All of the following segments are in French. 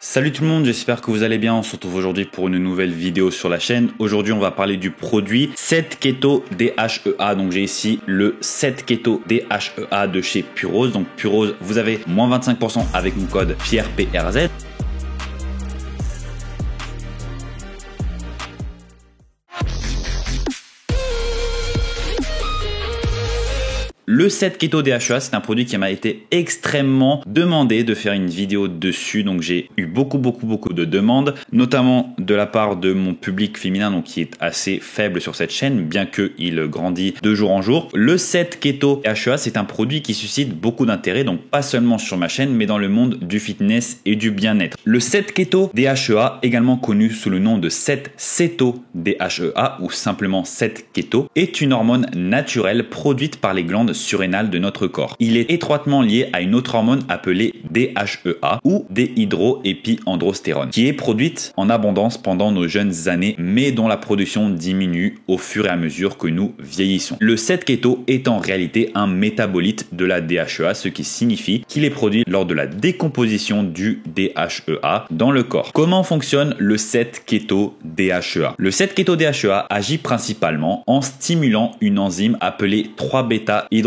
Salut tout le monde, j'espère que vous allez bien. On se retrouve aujourd'hui pour une nouvelle vidéo sur la chaîne. Aujourd'hui, on va parler du produit 7 Keto DHEA. Donc j'ai ici le 7 Keto DHEA de chez Purose. Donc Purose, vous avez moins 25% avec mon code PIERREPRZ. Le 7 Keto DHEA, c'est un produit qui m'a été extrêmement demandé de faire une vidéo dessus. Donc j'ai eu beaucoup de demandes, notamment de la part de mon public féminin, donc qui est assez faible sur cette chaîne, bien qu'il grandit de jour en jour. Le 7 Keto DHEA, c'est un produit qui suscite beaucoup d'intérêt, donc pas seulement sur ma chaîne, mais dans le monde du fitness et du bien-être. Le 7 Keto DHEA, également connu sous le nom de 7 Ceto DHEA ou simplement 7 Keto, est une hormone naturelle produite par les glandes surrénales de notre corps. Il est étroitement lié à une autre hormone appelée DHEA ou déhydroépiandrostérone, qui est produite en abondance pendant nos jeunes années, mais dont la production diminue au fur et à mesure que nous vieillissons. Le 7 Keto est en réalité un métabolite de la DHEA, ce qui signifie qu'il est produit lors de la décomposition du DHEA dans le corps. Comment fonctionne le 7 Keto DHEA? Le 7 Keto DHEA agit principalement en stimulant une enzyme appelée 3-bêta-hydroxystéroïde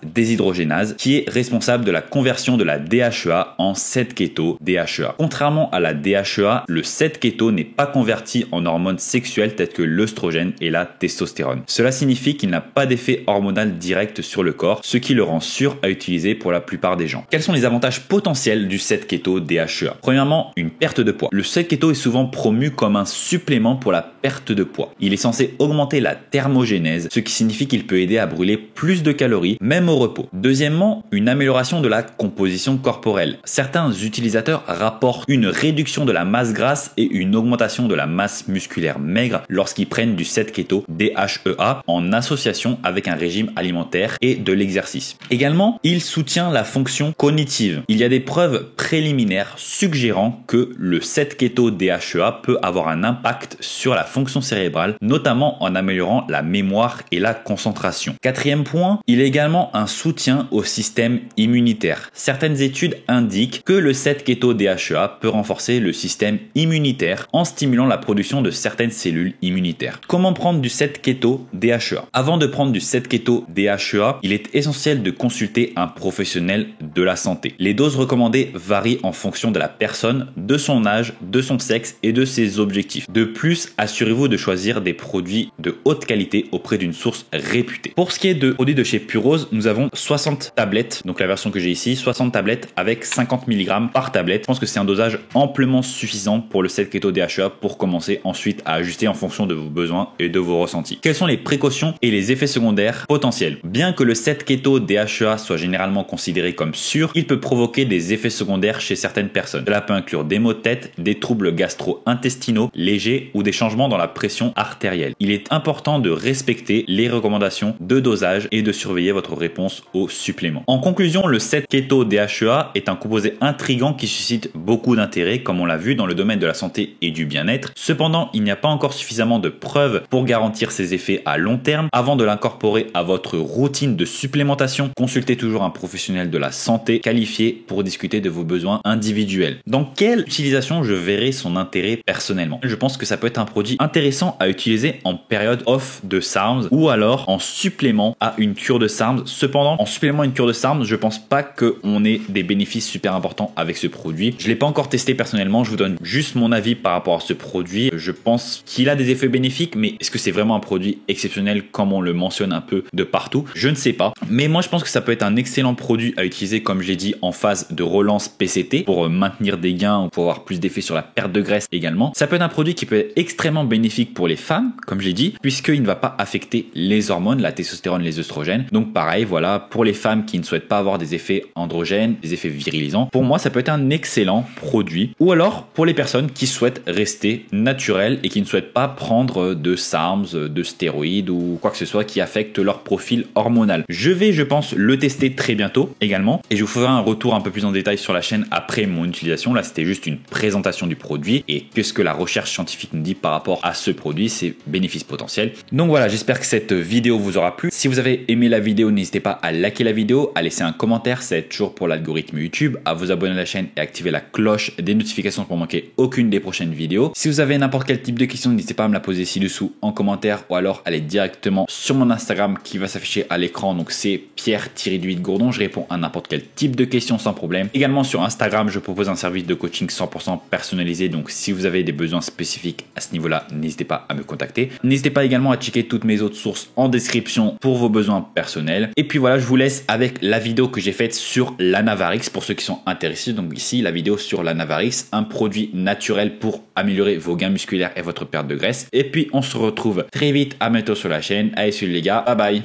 déshydrogénase qui est responsable de la conversion de la DHEA en 7 Keto DHEA. Contrairement à la DHEA, le 7 Keto n'est pas converti en hormones sexuelles telles que l'œstrogène et la testostérone. Cela signifie qu'il n'a pas d'effet hormonal direct sur le corps, ce qui le rend sûr à utiliser pour la plupart des gens. Quels sont les avantages potentiels du 7 Keto DHEA? Premièrement, une perte de poids. Le 7 Keto est souvent promu comme un supplément pour la perte de poids. Il est censé augmenter la thermogénèse, ce qui signifie qu'il peut aider à brûler plus de calories, même au repos. Deuxièmement, une amélioration de la composition corporelle. Certains utilisateurs rapportent une réduction de la masse grasse et une augmentation de la masse musculaire maigre lorsqu'ils prennent du 7 Keto DHEA en association avec un régime alimentaire et de l'exercice. Également, il soutient la fonction cognitive. Il y a des preuves préliminaires suggérant que le 7 Keto DHEA peut avoir un impact sur la fonction cérébrale, notamment en améliorant la mémoire et la concentration. Quatrième point, il est également un soutien au système immunitaire. Certaines études indiquent que le 7 Keto DHEA peut renforcer le système immunitaire en stimulant la production de certaines cellules immunitaires. Comment prendre du 7 Keto DHEA? Avant de prendre du 7 Keto DHEA, il est essentiel de consulter un professionnel de la santé. Les doses recommandées varient en fonction de la personne, de son âge, de son sexe et de ses objectifs. De plus, assurez-vous de choisir des produits de haute qualité auprès d'une source réputée. Pour ce qui est de produits de chez Purose, nous avons 60 tablettes, donc la version que j'ai ici, 60 tablettes avec 50 mg par tablette. Je pense que c'est un dosage amplement suffisant pour le 7 Keto DHEA pour commencer ensuite à ajuster en fonction de vos besoins et de vos ressentis. Quelles sont les précautions et les effets secondaires potentiels? Bien que le 7 Keto DHEA soit généralement considéré comme sûr, il peut provoquer des effets secondaires chez certaines personnes. Cela peut inclure des maux de tête, des troubles gastro-intestinaux légers ou des changements dans la pression artérielle. Il est important de respecter les recommandations de dosage et de surveiller votre réponse aux suppléments. En conclusion, le 7 Keto DHEA est un composé intriguant qui suscite beaucoup d'intérêt, comme on l'a vu dans le domaine de la santé et du bien-être. Cependant, il n'y a pas encore suffisamment de preuves pour garantir ses effets à long terme. Avant de l'incorporer à votre routine de supplémentation, consultez toujours un professionnel de la santé qualifié pour discuter de vos besoins individuels. Dans quelle utilisation je verrai son intérêt personnellement? Je pense que ça peut être un produit intéressant à utiliser en période off de SARMs ou alors en supplément à une cure de SARMs. Cependant, en supplément à une cure de SARMs, je pense pas qu'on ait des bénéfices super importants avec ce produit. Je l'ai pas encore testé personnellement, je vous donne juste mon avis par rapport à ce produit. Je pense qu'il a des effets bénéfiques, mais est-ce que c'est vraiment un produit exceptionnel comme on le mentionne un peu de partout? Je ne sais pas. Mais moi, je pense que ça peut être un excellent produit à utiliser, comme je l'ai dit, en phase de relance PCT pour maintenir des gains ou pour avoir plus d'effet sur la perte de graisse également. Ça peut être un produit qui peut être extrêmement bénéfique pour les femmes, comme je l'ai dit, puisqu'il ne va pas affecter les hormones, la testostérone, les œstrogènes. Donc pareil, voilà, pour les femmes qui ne souhaitent pas avoir des effets androgènes, des effets virilisants, pour moi, ça peut être un excellent produit. Ou alors, pour les personnes qui souhaitent rester naturelles et qui ne souhaitent pas prendre de SARMs, de stéroïdes ou quoi que ce soit qui affecte leur profil hormonal. Je vais, je pense, le tester très bientôt également et je vous ferai un retour un peu plus en détail sur la chaîne après mon utilisation. Là, c'était juste une présentation du produit et qu'est-ce que la recherche scientifique nous dit par rapport rapport à ce produit, ses bénéfices potentiels. Donc voilà, j'espère que cette vidéo vous aura plu. Si vous avez aimé la vidéo, n'hésitez pas à liker la vidéo, à laisser un commentaire, ça aide toujours pour l'algorithme YouTube, à vous abonner à la chaîne et activer la cloche des notifications pour manquer aucune des prochaines vidéos. Si vous avez n'importe quel type de question, n'hésitez pas à me la poser ci-dessous en commentaire ou alors allez directement sur mon Instagram qui va s'afficher à l'écran. Donc c'est Pierre-Gourdon. Je réponds à n'importe quel type de questions sans problème. Également sur Instagram, je propose un service de coaching 100% personnalisé. Donc si vous avez des besoins spécifiques à ce niveau-là, n'hésitez pas à me contacter. N'hésitez pas également à checker toutes mes autres sources en description pour vos besoins personnels. Et puis voilà, je vous laisse avec la vidéo que j'ai faite sur l'Anavarix pour ceux qui sont intéressés. Donc ici, la vidéo sur l'Anavarix, un produit naturel pour améliorer vos gains musculaires et votre perte de graisse. Et puis on se retrouve très vite, à bientôt sur la chaîne. Allez, salut les gars, bye bye.